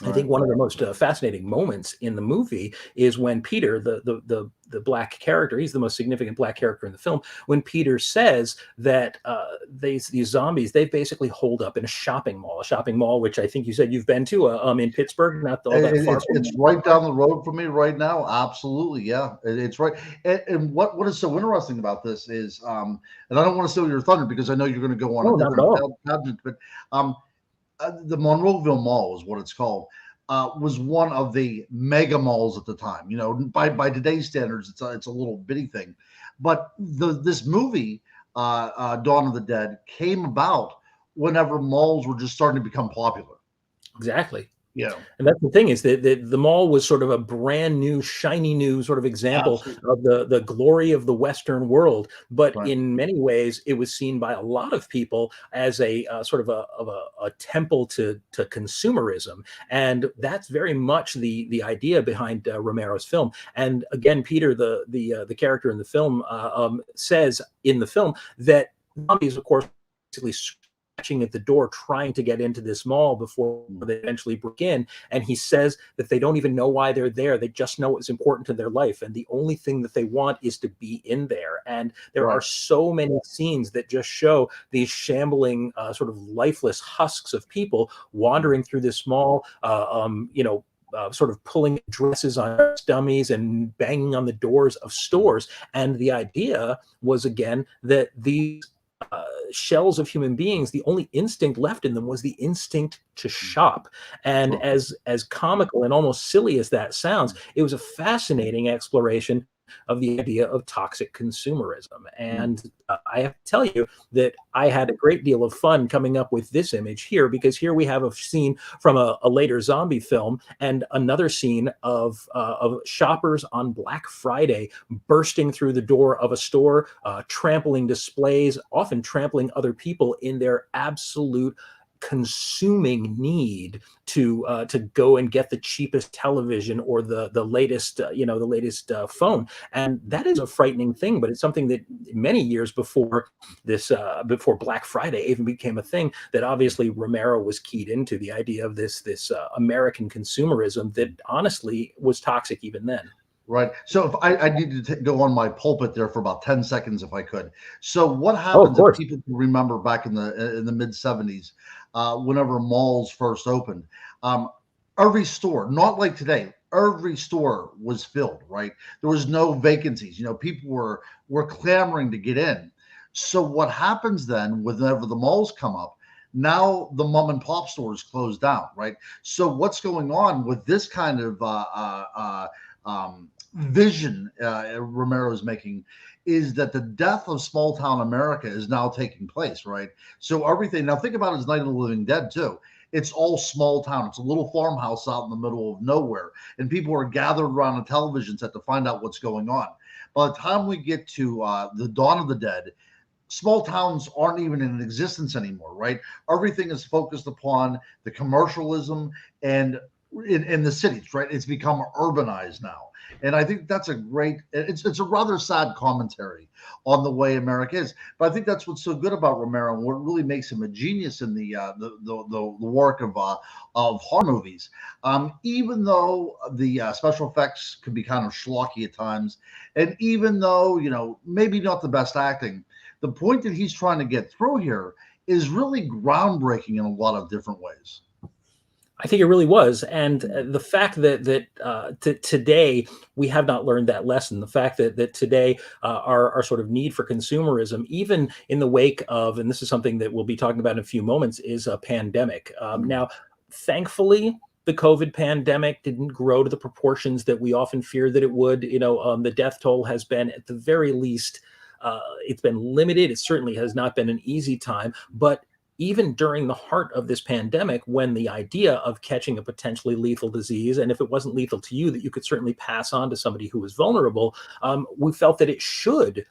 I think Right. one of the most fascinating moments in the movie is when Peter, the black character, he's the most significant black character in the film, when Peter says that these zombies, they basically hold up in a shopping mall, which I think you said you've been to in Pittsburgh, not all that far from It's right down the road from me right now. Absolutely, yeah, it's right. And what is so interesting about this is, and I don't want to steal your thunder because I know you're going to go on No, a not at different all. tangent, but um, the Monroeville Mall is what it's called. Was one of the mega malls at the time. You know, by today's standards, it's a little bitty thing, but this movie, Dawn of the Dead, came about whenever malls were just starting to become popular. Exactly. You know, And that's the thing is that the mall was sort of a brand new, shiny new sort of example absolutely of the glory of the Western world. But right. in many ways, it was seen by a lot of people as a sort of a temple to consumerism, and that's very much the idea behind Romero's film. And again, Peter, the character in the film, says in the film that zombies, of course, basically scratching at the door trying to get into this mall before Mm. they eventually break in. And he says that they don't even know why they're there. They just know it's important to their life. And the only thing that they want is to be in there. And there are Right. so many scenes that just show these shambling, sort of lifeless husks of people Mm. wandering through this mall, sort of pulling dresses on dummies and banging on the doors of stores. And the idea was, again, that these shells of human beings, the only instinct left in them was the instinct to shop. And Right. as comical and almost silly as that sounds, it was a fascinating exploration of the idea of toxic consumerism. Mm. And I have to tell you that I had a great deal of fun coming up with this image here, because here we have a scene from a later zombie film and another scene of shoppers on Black Friday bursting through the door of a store, trampling displays, often trampling other people in their absolute consuming need to go and get the cheapest television or the latest the latest phone. And that is a frightening thing, but it's something that many years before this before Black Friday even became a thing, that obviously Romero was keyed into the idea of this American consumerism that honestly was toxic even then. Right. So if I need to go on my pulpit there for about 10 seconds, if I could. So what Oh, of happens if course. people can remember back in the mid 70s, whenever malls first opened, um, every store, not like today, every store was filled, right? There was no vacancies. You know, people were clamoring to get in. So what happens then whenever the malls come up? Now the mom and pop stores close down, right? So what's going on with this kind of vision Romero is making is that the death of small town America is now taking place, right? So everything now think about it as Night of the Living Dead too. It's all small town. It's a little farmhouse out in the middle of nowhere, and people are gathered around a television set to find out what's going on. By the time we get to the Dawn of the Dead, small towns aren't even in existence anymore, right? Everything is focused upon the commercialism and in the cities, right? It's become urbanized now. And I think that's a great, it's a rather sad commentary on the way America is. But I think that's what's so good about Romero and what really makes him a genius in the work of horror movies. Even though the special effects can be kind of schlocky at times, and even though, maybe not the best acting, the point that he's trying to get through here is really groundbreaking in a lot of different ways. I think it really was, and the fact that today we have not learned that lesson. The fact that today our sort of need for consumerism, even in the wake of, and this is something that we'll be talking about in a few moments, is a pandemic. Now, thankfully, the COVID pandemic didn't grow to the proportions that we often feared that it would. The death toll has been, at the very least, it's been limited. It certainly has not been an easy time, but even during the heart of this pandemic, when the idea of catching a potentially lethal disease, and if it wasn't lethal to you, that you could certainly pass on to somebody who was vulnerable, we felt that it should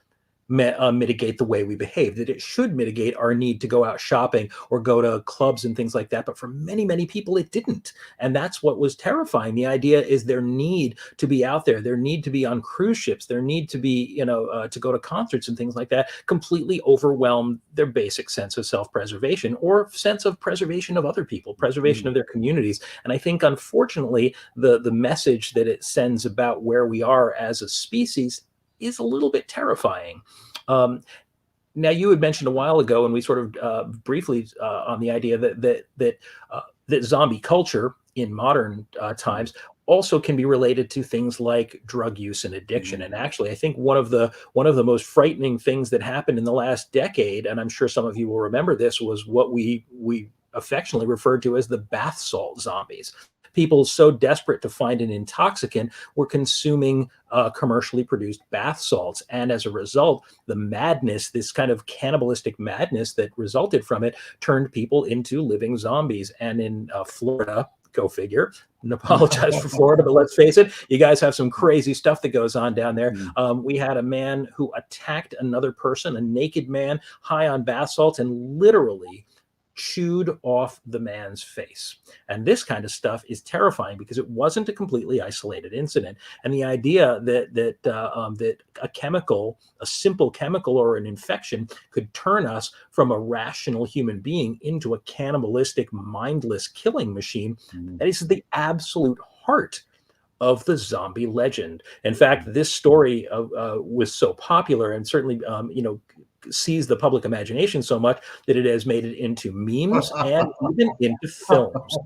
mitigate the way we behave, that it should mitigate our need to go out shopping or go to clubs and things like that. But for many, many people, it didn't. And that's what was terrifying. The idea is their need to be out there, their need to be on cruise ships, their need to be, to go to concerts and things like that completely overwhelmed their basic sense of self-preservation or sense of preservation of other people, preservation of their communities. And I think, unfortunately, the message that it sends about where we are as a species is a little bit terrifying. Now, you had mentioned a while ago, and we sort of briefly on the idea that zombie culture in modern times also can be related to things like drug use and addiction. And actually, I think one of the most frightening things that happened in the last decade, and I'm sure some of you will remember this, was what we affectionately referred to as the bath salt zombies. People so desperate to find an intoxicant were consuming commercially produced bath salts. And as a result, the madness, this kind of cannibalistic madness that resulted from it, turned people into living zombies. And in Florida, go figure, and apologize for Florida, but let's face it, you guys have some crazy stuff that goes on down there. We had a man who attacked another person, a naked man, high on bath salts, and literally chewed off the man's face. And this kind of stuff is terrifying because it wasn't a completely isolated incident. And the idea that a chemical, a simple chemical or an infection, could turn us from a rational human being into a cannibalistic, mindless killing machine, that is the absolute heart of the zombie legend. In fact, this story was so popular and certainly, seized the public imagination so much that it has made it into memes and even into films.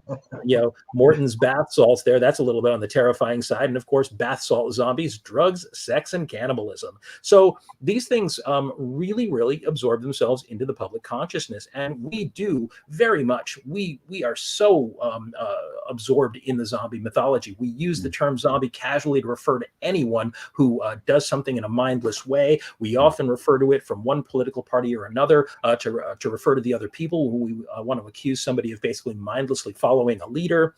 Morton's bath salts there, that's a little bit on the terrifying side. And of course, bath salt zombies, drugs, sex, and cannibalism. So these things really, really absorb themselves into the public consciousness. And we do very much, we are so absorbed in the zombie mythology. We use the term zombie casually to refer to anyone who does something in a mindless way. We often refer to it from one political party or another to refer to the other people who we want to accuse somebody of basically mindlessly following a leader.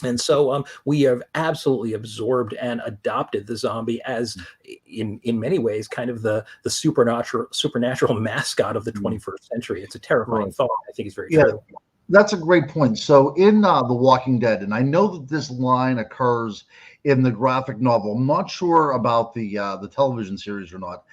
And so we have absolutely absorbed and adopted the zombie as, in many ways, kind of the supernatural mascot of the 21st century. It's a terrifying thought. I think it's very true. That's a great point. So in The Walking Dead, and I know that this line occurs in the graphic novel. I'm not sure about the television series or not,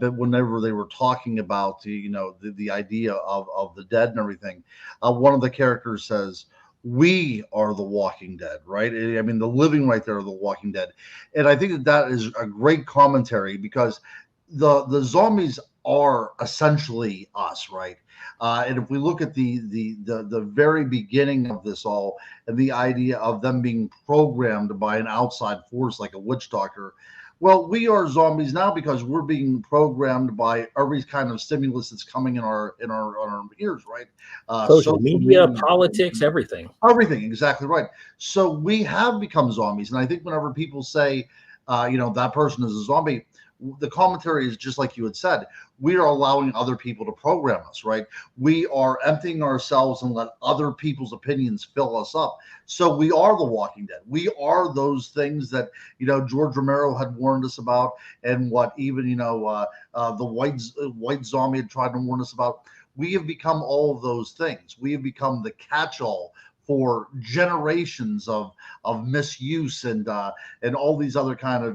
but whenever they were talking about the idea of the dead and everything, one of the characters says, "We are the Walking Dead," right? I mean, the living right there are the Walking Dead, and I think that is a great commentary because the zombies are essentially us, right? And if we look at the very beginning of this all and the idea of them being programmed by an outside force like a witch doctor, well, we are zombies now because we're being programmed by every kind of stimulus that's coming in our ears, right? Social media, politics, everything. Everything, exactly right. So we have become zombies, and I think whenever people say that person is a zombie. The commentary is just like you had said. We are allowing other people to program us, right? We are emptying ourselves and let other people's opinions fill us up. So we are the Walking Dead. We are those things that George Romero had warned us about, and what even the white zombie had tried to warn us about. We have become all of those things. We have become the catch-all for generations of misuse and all these other kind of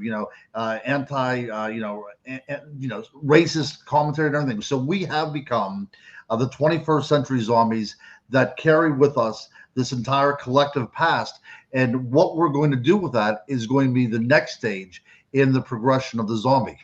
racist commentary and everything. So we have become the 21st century zombies that carry with us this entire collective past. And what we're going to do with that is going to be the next stage in the progression of the zombie.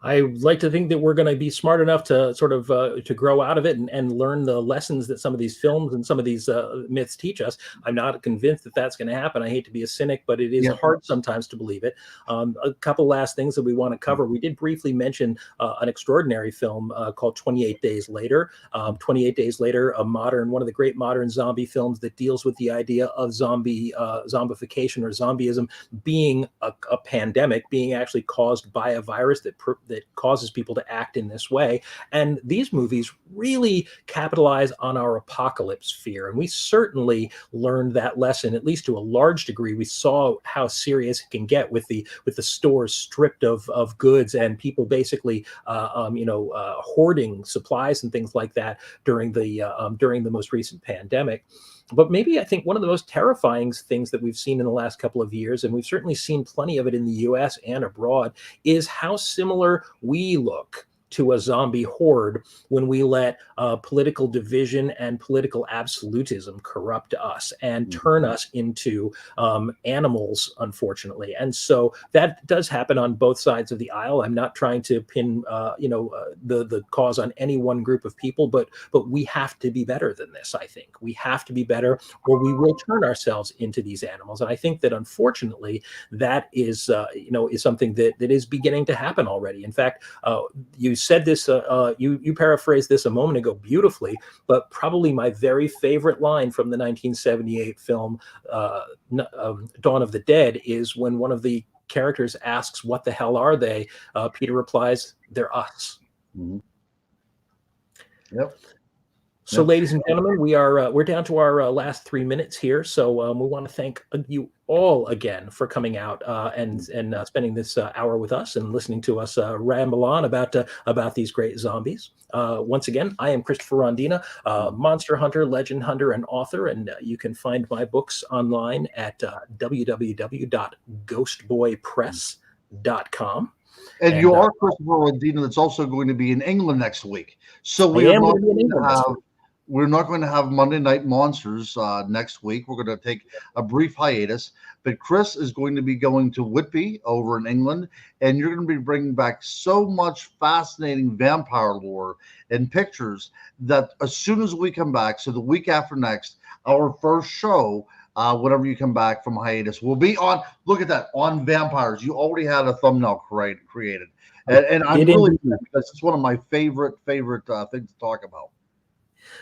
I like to think that we're going to be smart enough to sort of to grow out of it and learn the lessons that some of these films and some of these myths teach us. I'm not convinced that that's going to happen. I hate to be a cynic, but it is hard sometimes to believe it. A couple last things that we want to cover. We did briefly mention an extraordinary film called 28 Days Later. 28 Days Later, one of the great modern zombie films that deals with the idea of zombification or zombieism being a pandemic, being actually caused by a virus that causes people to act in this way. And these movies really capitalize on our apocalypse fear. And we certainly learned that lesson, at least to a large degree. We saw how serious it can get with the stores stripped of goods and people basically hoarding supplies and things like that during the most recent pandemic. But maybe I think one of the most terrifying things that we've seen in the last couple of years, and we've certainly seen plenty of it in the US and abroad, is how similar we look to a zombie horde when we let political division and political absolutism corrupt us and turn us into animals, unfortunately. And so that does happen on both sides of the aisle. I'm not trying to pin the cause on any one group of people, but we have to be better than this. I think we have to be better, or we will turn ourselves into these animals. And I think that unfortunately that is something that is beginning to happen already. In fact, you said this, you paraphrased this a moment ago beautifully, but probably my very favorite line from the 1978 film Dawn of the Dead is when one of the characters asks, "What the hell are they?" Peter replies, "They're us." Mm-hmm. Yep. So, ladies and gentlemen, we're down to our last 3 minutes here. So we want to thank you all again for coming out and spending this hour with us and listening to us ramble on about these great zombies. Once again, I am Christopher Rondina, monster hunter, legend hunter, and author, and you can find my books online at www.ghostboypress.com. And you are Christopher Rondina, that's also going to be in England next week. So we're not going to have Monday Night Monsters next week. We're going to take a brief hiatus. But Chris is going to be going to Whitby over in England, and you're going to be bringing back so much fascinating vampire lore and pictures that as soon as we come back, so the week after next, our first show, whenever you come back from hiatus, will be on, look at that, on vampires. You already had a thumbnail created. And I'm really, because it's one of my favorite things to talk about.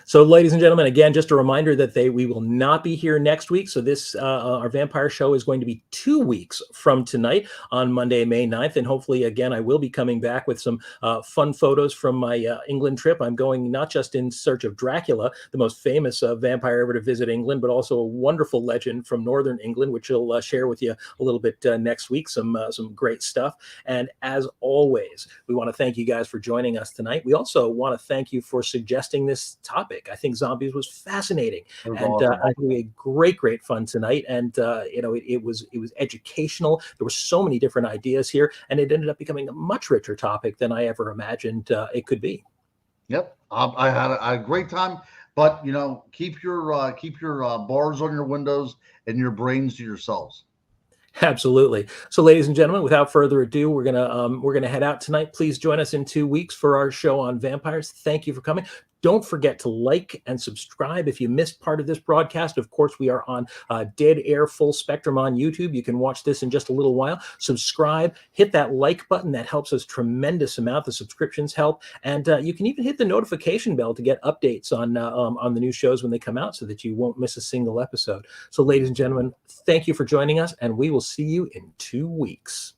So, ladies and gentlemen, again, just a reminder that we will not be here next week. So this, our vampire show is going to be 2 weeks from tonight on Monday, May 9th. And hopefully, again, I will be coming back with some fun photos from my England trip. I'm going not just in search of Dracula, the most famous vampire ever to visit England, but also a wonderful legend from Northern England, which I'll share with you a little bit next week, some great stuff. And as always, we want to thank you guys for joining us tonight. We also want to thank you for suggesting this topic. I think zombies was fascinating, and awesome. I think we had great fun tonight. And it was educational. There were so many different ideas here, and it ended up becoming a much richer topic than I ever imagined it could be. Yep, I had a great time. But keep your bars on your windows and your brains to yourselves. Absolutely. So, ladies and gentlemen, without further ado, we're gonna head out tonight. Please join us in 2 weeks for our show on vampires. Thank you for coming. Don't forget to like and subscribe if you missed part of this broadcast. Of course, we are on Dead Air Full Spectrum on YouTube. You can watch this in just a little while. Subscribe, hit that like button. That helps us tremendous amount. The subscriptions help. And you can even hit the notification bell to get updates on the new shows when they come out so that you won't miss a single episode. So, ladies and gentlemen, thank you for joining us, and we will see you in 2 weeks.